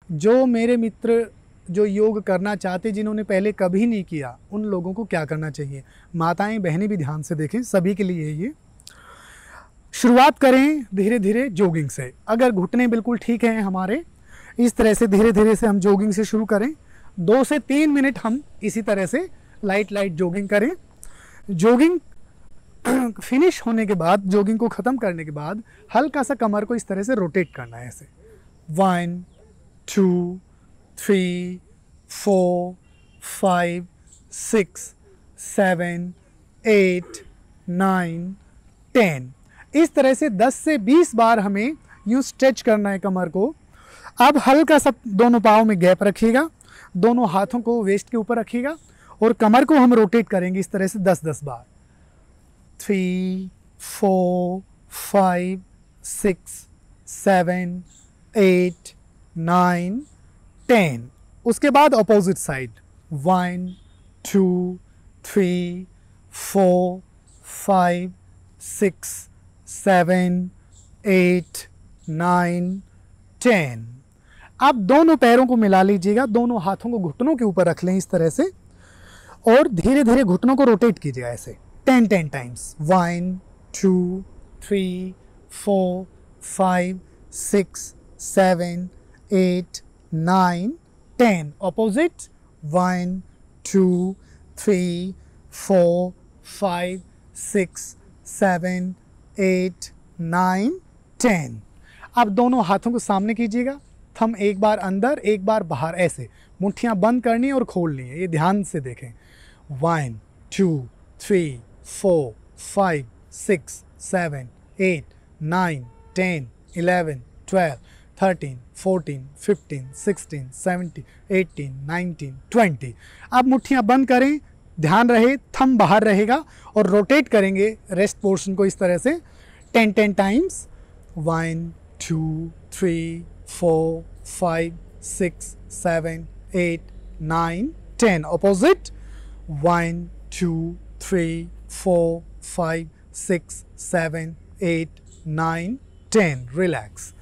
जो मेरे मित्र जो योग करना चाहते, जिन्होंने पहले कभी नहीं किया, उन लोगों को क्या करना चाहिए? माताएं बहनें भी ध्यान से देखें, सभी के लिए ये। शुरुआत करें धीरे धीरे जॉगिंग से। अगर घुटने बिल्कुल ठीक हैं हमारे, इस तरह से धीरे धीरे से हम जॉगिंग से शुरू करें। 2 से 3 मिनट हम इसी तरह से लाइट लाइट जॉगिंग करें। जॉगिंग फिनिश होने के बाद, जॉगिंग को ख़त्म करने के बाद हल्का सा कमर को इस तरह से रोटेट करना है, ऐसे 1 2 3 4 5 6 7 8 9 10। इस तरह से 10 से 20 बार हमें यूँ स्ट्रेच करना है कमर को। अब हल्का सा दोनों पाँव में गैप रखिएगा, दोनों हाथों को वेस्ट के ऊपर रखिएगा और कमर को हम रोटेट करेंगे इस तरह से 10-10 बार। 3 4 5 6 7 8 9 10। उसके बाद अपोजिट साइड 1 2 3 4 5 6 7 8 9 10। आप दोनों पैरों को मिला लीजिएगा, दोनों हाथों को घुटनों के ऊपर रख लें इस तरह से और धीरे धीरे घुटनों को रोटेट कीजिएगा ऐसे 10 टाइम्स। 1 2 3 4 5 6 7 8 9 10। ऑपोजिट 1 2 3 4 5 6 7 8 9 10। अब दोनों हाथों को सामने कीजिएगा, थंब एक बार अंदर एक बार बाहर, ऐसे मुट्ठियाँ बंद करनी है और खोलनी है, ये ध्यान से देखें। 1 2 3 4 5 6 7 8 9 10 11 12 13 14 15 16 17 18 19 20। अब मुट्ठियाँ बंद करें, ध्यान रहे थंब बाहर रहेगा और रोटेट करेंगे रेस्ट पोर्शन को इस तरह से 10 टाइम्स। 1 2 3 4 5 6 7 8 9 10। ऑपोजिट 1 2 3 4 5 6 7 8 9 10। रिलैक्स।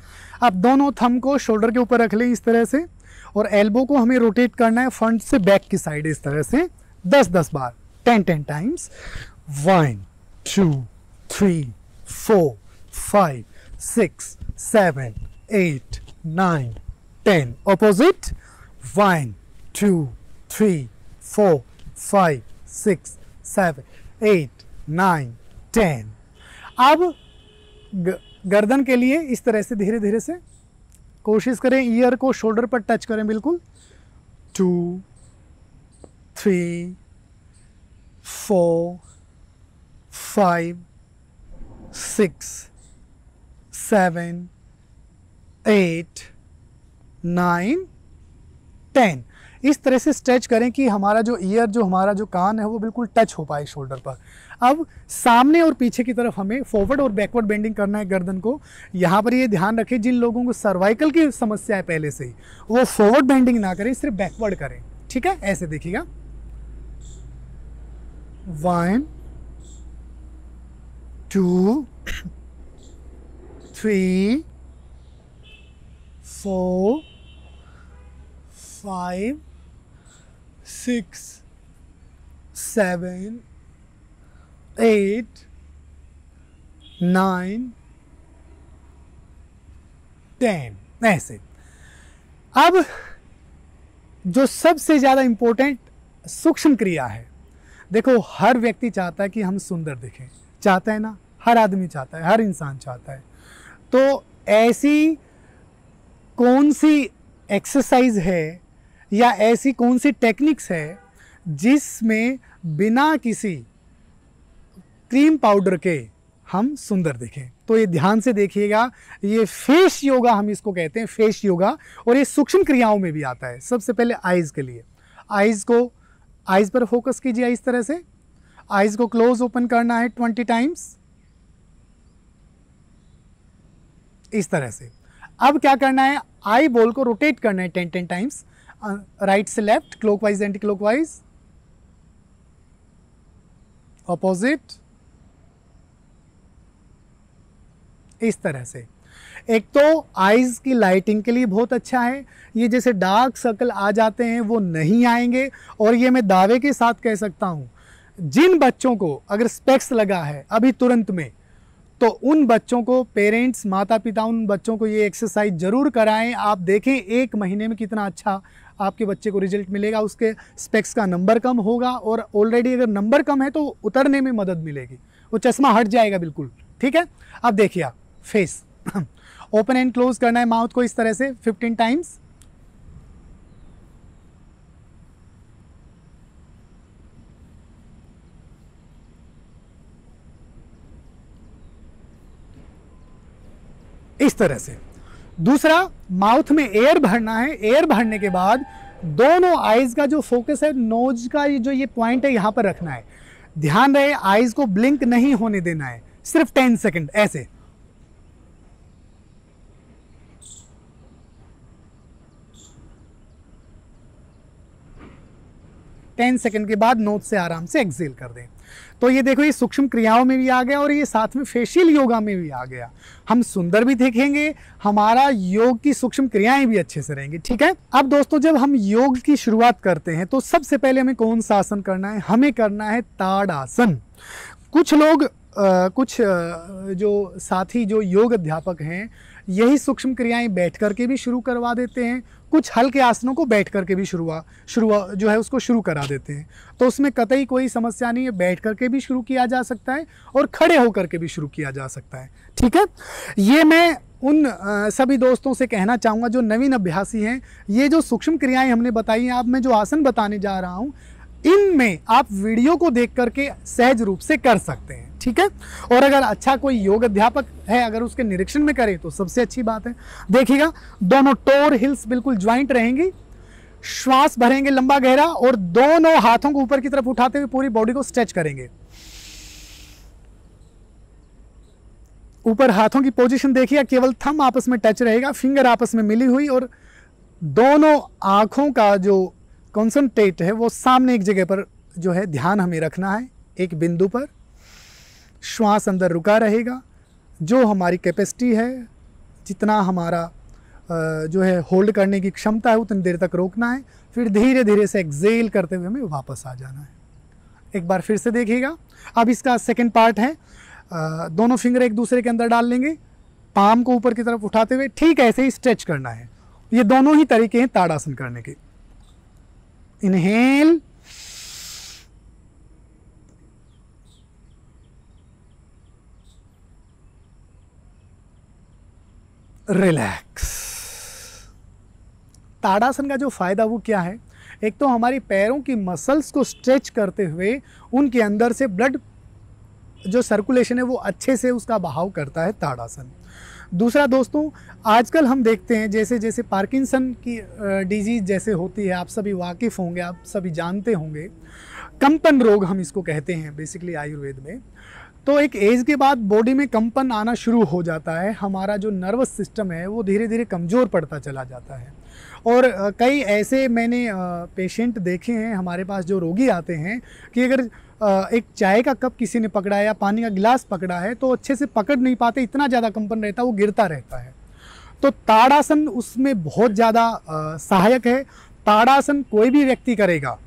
अब दोनों थंब को शोल्डर के ऊपर रख लें इस तरह से और एल्बो को हमें रोटेट करना है फ्रंट से बैक की साइड इस तरह से 10-10 बार 10 टाइम्स। 1 2 3 4 5 6 7 8 9 10। ऑपोजिट 1 2 3 4 5 6 7 8 9 10। अब गर्दन के लिए इस तरह से धीरे धीरे से कोशिश करें ईयर को शोल्डर पर टच करें बिल्कुल। 2 3 4 5 6 7 8 9 10। इस तरह से स्ट्रेच करें कि हमारा जो ईयर, जो हमारा जो कान है वो बिल्कुल टच हो पाए शोल्डर पर। अब सामने और पीछे की तरफ हमें फॉरवर्ड और बैकवर्ड बेंडिंग करना है गर्दन को। यहाँ पर ये ध्यान रखें जिन लोगों को सर्वाइकल की समस्या है पहले से ही, वो फॉरवर्ड बेंडिंग ना करें, सिर्फ बैकवर्ड करें। ठीक है, ऐसे देखिएगा। 1 2 3 4 5 6 7 8 9 10। ऐसे। अब जो सबसे ज़्यादा इम्पोर्टेंट सूक्ष्म क्रिया है, देखो हर व्यक्ति चाहता है कि हम सुंदर दिखें, चाहता है ना, हर आदमी चाहता है, हर इंसान चाहता है। तो ऐसी कौन सी एक्सरसाइज है या ऐसी कौन सी टेक्निक्स है जिसमें बिना किसी क्रीम पाउडर के हम सुंदर दिखें? तो ये ध्यान से देखिएगा, ये फेस योगा हम इसको कहते हैं, फेस योगा, और ये सूक्ष्म क्रियाओं में भी आता है। सबसे पहले आइज़ के लिए, आइज़ पर फोकस कीजिए इस तरह से। आइज़ को क्लोज ओपन करना है 20 टाइम्स इस तरह से। अब क्या करना है, आई बॉल को रोटेट करना है 10 टाइम्स, राइट से left, clockwise anti clockwise, opposite, इस तरह से। एक तो आइज़ की लाइटिंग के लिए बहुत अच्छा है, ये जैसे डार्क सर्कल आ जाते हैं वो नहीं आएंगे। और ये मैं दावे के साथ कह सकता हूँ, जिन बच्चों को अगर स्पेक्स लगा है अभी तुरंत में, तो उन बच्चों को पेरेंट्स, माता पिता उन बच्चों को ये एक्सरसाइज ज़रूर कराएं। आप देखें 1 महीने में कितना अच्छा आपके बच्चे को रिजल्ट मिलेगा, उसके स्पेक्स का नंबर कम होगा, और ऑलरेडी अगर नंबर कम है तो उतरने में मदद मिलेगी, वो चश्मा हट जाएगा बिल्कुल। ठीक है, अब देखिए आप फेस ओपन एंड क्लोज करना है माउथ को इस तरह से 15 टाइम्स। इस तरह से। दूसरा, माउथ में एयर भरना है। एयर भरने के बाद दोनों आईज का जो फोकस है, नोज का जो ये पॉइंट है यहाँ पर रखना है। ध्यान रहे आईज को ब्लिंक नहीं होने देना है, सिर्फ 10 सेकंड ऐसे। टेन सेकंड के बाद नोज से आराम से एक्सेल कर दें। तो ये देखो, ये सूक्ष्म क्रियाओं में भी आ गया और ये साथ में फेशियल योगा में भी आ गया। हम सुंदर भी दिखेंगे, हमारा योग की सूक्ष्म क्रियाएं भी अच्छे से रहेंगी। ठीक है, अब दोस्तों जब हम योग की शुरुआत करते हैं तो सबसे पहले हमें कौन सा आसन करना है? हमें करना है ताड़ासन। कुछ लोग जो साथी जो योग अध्यापक हैं, यही सूक्ष्म क्रियाएं बैठ करके भी शुरू करवा देते हैं। कुछ हल्के आसनों को बैठ करके भी शुरू करा देते हैं। तो उसमें कतई कोई समस्या नहीं है, बैठ करके भी शुरू किया जा सकता है और खड़े होकर के भी शुरू किया जा सकता है। ठीक है, ये मैं उन सभी दोस्तों से कहना चाहूँगा जो नवीन अभ्यासी हैं, ये जो सूक्ष्म क्रियाएं हमने बताई हैं, अब मैं जो आसन बताने जा रहा हूँ, इनमें आप वीडियो को देख करके सहज रूप से कर सकते हैं। ठीक है, और अगर अच्छा कोई योग अध्यापक है, अगर उसके निरीक्षण में करें तो सबसे अच्छी बात है। देखिएगा, दोनों टोर हिल्स बिल्कुल ज्वाइंट रहेंगी, श्वास भरेंगे लंबा गहरा और दोनों हाथों को ऊपर की तरफ उठाते हुए पूरी बॉडी को स्ट्रेच करेंगे। ऊपर हाथों की पोजीशन देखिए, केवल थंब आपस में टच रहेगा, फिंगर आपस में मिली हुई, और दोनों आंखों का जो कॉन्सेंट्रेट है वो सामने एक जगह पर जो है ध्यान हमें रखना है, एक बिंदु पर। श्वास अंदर रुका रहेगा, जो हमारी कैपेसिटी है, जितना हमारा जो है होल्ड करने की क्षमता है उतनी देर तक रोकना है, फिर धीरे धीरे से एक्सेल करते हुए हमें वापस आ जाना है। एक बार फिर से देखिएगा। अब इसका सेकंड पार्ट है, दोनों फिंगर एक दूसरे के अंदर डाल लेंगे, पाम को ऊपर की तरफ उठाते हुए ठीक ऐसे ही स्ट्रेच करना है। ये दोनों ही तरीके हैं ताड़ासन करने के। Inhale, relax. ताड़ासन का जो फायदा वो क्या है? एक तो हमारी पैरों की मसल्स को स्ट्रेच करते हुए उनके अंदर से ब्लड जो सर्कुलेशन है वो अच्छे से उसका बहाव करता है ताड़ासन। दूसरा दोस्तों, आजकल हम देखते हैं जैसे जैसे पार्किंसन की डिजीज़ जैसे होती है, आप सभी वाकिफ़ होंगे, आप सभी जानते होंगे, कंपन रोग हम इसको कहते हैं बेसिकली आयुर्वेद में। तो एक एज के बाद बॉडी में कंपन आना शुरू हो जाता है, हमारा जो नर्वस सिस्टम है वो धीरे धीरे कमज़ोर पड़ता चला जाता है। और कई ऐसे मैंने पेशेंट देखे हैं हमारे पास जो रोगी आते हैं कि अगर एक चाय का कप किसी ने पकड़ा या पानी का गिलास पकड़ा है तो अच्छे से पकड़ नहीं पाते, इतना ज़्यादा कंपन रहता है, वो गिरता रहता है। तो ताड़ासन उसमें बहुत ज़्यादा सहायक है। ताड़ासन कोई भी व्यक्ति करेगा,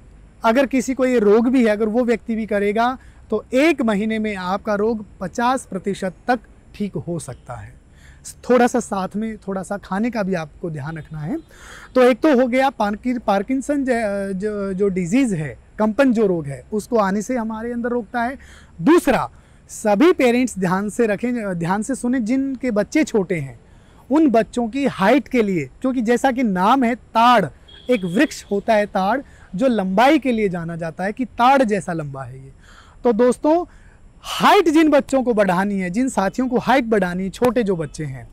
अगर किसी को ये रोग भी है, अगर वो व्यक्ति भी करेगा तो 1 महीने में आपका रोग 50% तक ठीक हो सकता है। थोड़ा सा साथ में थोड़ा सा खाने का भी आपको ध्यान रखना है। तो एक तो हो गया पार्किंसन जो डिजीज़ है, कंपन जो रोग है, उसको आने से हमारे अंदर रोकता है। दूसरा, सभी पेरेंट्स ध्यान से रखें, ध्यान से सुने, जिनके बच्चे छोटे हैं उन बच्चों की हाइट के लिए, क्योंकि जैसा कि नाम है ताड़, एक वृक्ष होता है ताड़ जो लंबाई के लिए जाना जाता है कि ताड़ जैसा लंबा है ये। तो दोस्तों, हाइट जिन बच्चों को बढ़ानी है, जिन साथियों को हाइट बढ़ानी है, छोटे जो बच्चे हैं,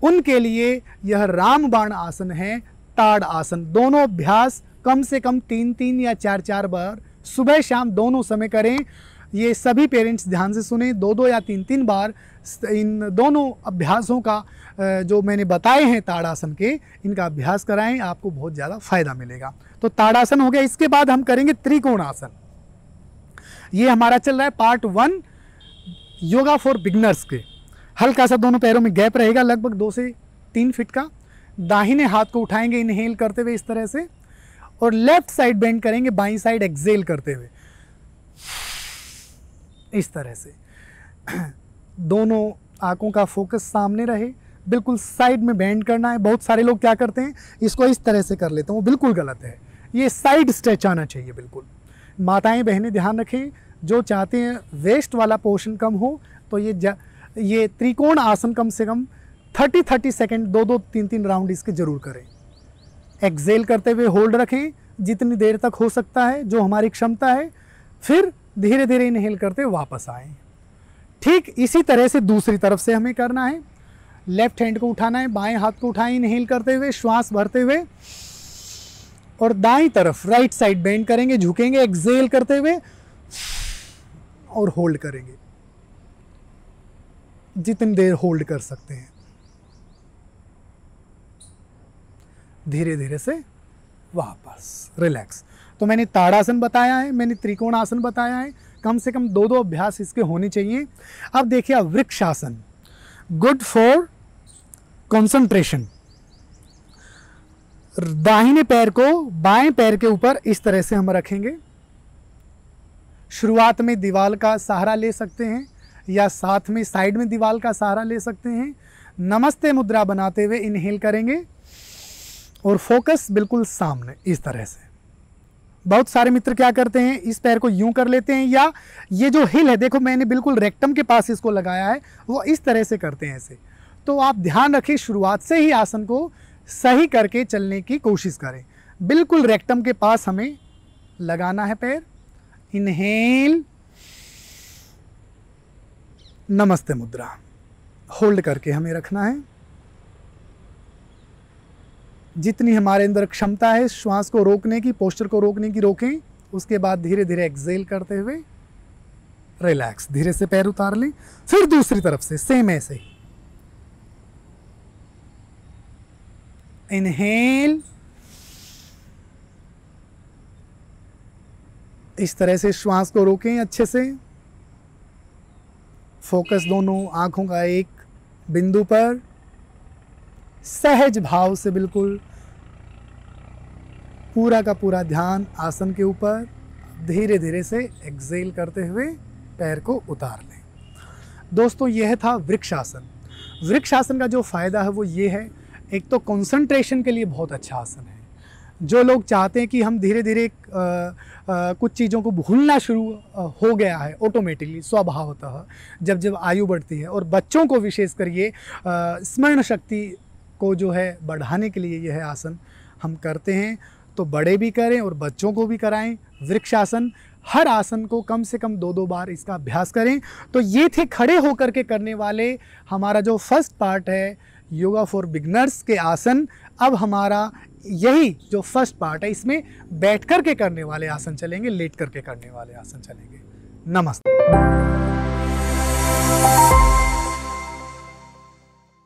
उनके लिए यह रामबाण आसन है, ताड़ आसन। दोनों अभ्यास कम से कम 3-3 या 4-4 बार सुबह शाम दोनों समय करें। ये सभी पेरेंट्स ध्यान से सुने, 2-2 या 3-3 बार इन दोनों अभ्यासों का जो मैंने बताए हैं ताड़ासन के, इनका अभ्यास कराएं, आपको बहुत ज़्यादा फायदा मिलेगा। तो ताड़ासन हो गया। इसके बाद हम करेंगे त्रिकोण आसन। ये हमारा चल रहा है पार्ट 1 योगा फॉर बिगनर्स के। हल्का सा दोनों पैरों में गैप रहेगा, लगभग 2 से 3 फीट का। दाहिने हाथ को उठाएंगे इनहेल करते हुए इस तरह से, और लेफ्ट साइड बेंड करेंगे, बाईं साइड एक्सेल करते हुए इस तरह से। दोनों आंखों का फोकस सामने रहे, बिल्कुल साइड में बेंड करना है। बहुत सारे लोग क्या करते हैं, इसको इस तरह से कर लेते हैं, वो बिल्कुल गलत है। ये साइड स्ट्रेच आना चाहिए बिल्कुल। माताएं बहनें ध्यान रखें, जो चाहते हैं वेस्ट वाला पोर्शन कम हो तो ये त्रिकोण आसन कम से कम 30 सेकंड 2 3 राउंड इसके जरूर करें। एक्सेल करते हुए होल्ड रखें जितनी देर तक हो सकता है, जो हमारी क्षमता है, फिर धीरे धीरे इनहेल करते हुए वापस आएं। ठीक इसी तरह से दूसरी तरफ से हमें करना है। लेफ्ट हैंड को उठाना है, बाएं हाथ को उठाएं इनहेल करते हुए, श्वास भरते हुए, और दाईं तरफ राइट साइड बेंड करेंगे, झुकेंगे, एक्सेल करते हुए और होल्ड करेंगे जितनी देर होल्ड कर सकते हैं। धीरे धीरे से वापस रिलैक्स। तो मैंने ताड़ासन बताया है, मैंने त्रिकोण आसन बताया है, कम से कम 2 अभ्यास इसके होने चाहिए। अब देखिए वृक्षासन, गुड फॉर कंसंट्रेशन। दाहिने पैर को बाएं पैर के ऊपर इस तरह से हम रखेंगे। शुरुआत में दीवार का सहारा ले सकते हैं या साथ में साइड में दीवार का सहारा ले सकते हैं। नमस्ते मुद्रा बनाते हुए इनहेल करेंगे और फोकस बिल्कुल सामने इस तरह से। बहुत सारे मित्र क्या करते हैं, इस पैर को यूं कर लेते हैं, या ये जो हिल है, देखो मैंने बिल्कुल रेक्टम के पास इसको लगाया है, वो इस तरह से करते हैं ऐसे। तो आप ध्यान रखें, शुरुआत से ही आसन को सही करके चलने की कोशिश करें। बिल्कुल रेक्टम के पास हमें लगाना है पैर। इनहेल, नमस्ते मुद्रा, होल्ड करके हमें रखना है। जितनी हमारे अंदर क्षमता है श्वास को रोकने की, पोस्चर को रोकने की, रोकें। उसके बाद धीरे धीरे एक्सेल करते हुए रिलैक्स, धीरे से पैर उतार लें। फिर दूसरी तरफ से सेम ऐसे ही। इनहेल, इस तरह से श्वास को रोकें अच्छे से। फोकस दोनों आंखों का एक बिंदु पर, सहज भाव से बिल्कुल पूरा का पूरा ध्यान आसन के ऊपर। धीरे धीरे से एक्सेल करते हुए पैर को उतार लें। दोस्तों यह था वृक्षासन। वृक्षासन का जो फ़ायदा है वो ये है, एक तो कंसंट्रेशन के लिए बहुत अच्छा आसन है। जो लोग चाहते हैं कि हम धीरे धीरे कुछ चीज़ों को भूलना शुरू हो गया है ऑटोमेटिकली, स्वभावतः जब जब आयु बढ़ती है, और बच्चों को विशेष कर ये स्मरण शक्ति को जो है बढ़ाने के लिए यह आसन हम करते हैं, तो बड़े भी करें और बच्चों को भी कराएं। वृक्षासन, हर आसन को कम से कम 2-2 बार इसका अभ्यास करें। तो ये थे खड़े होकर के करने वाले हमारा जो फर्स्ट पार्ट है योगा फॉर बिगनर्स के आसन। अब हमारा यही जो फर्स्ट पार्ट है, इसमें बैठ कर के करने वाले आसन चलेंगे, लेट करके करने वाले आसन चलेंगे। नमस्ते।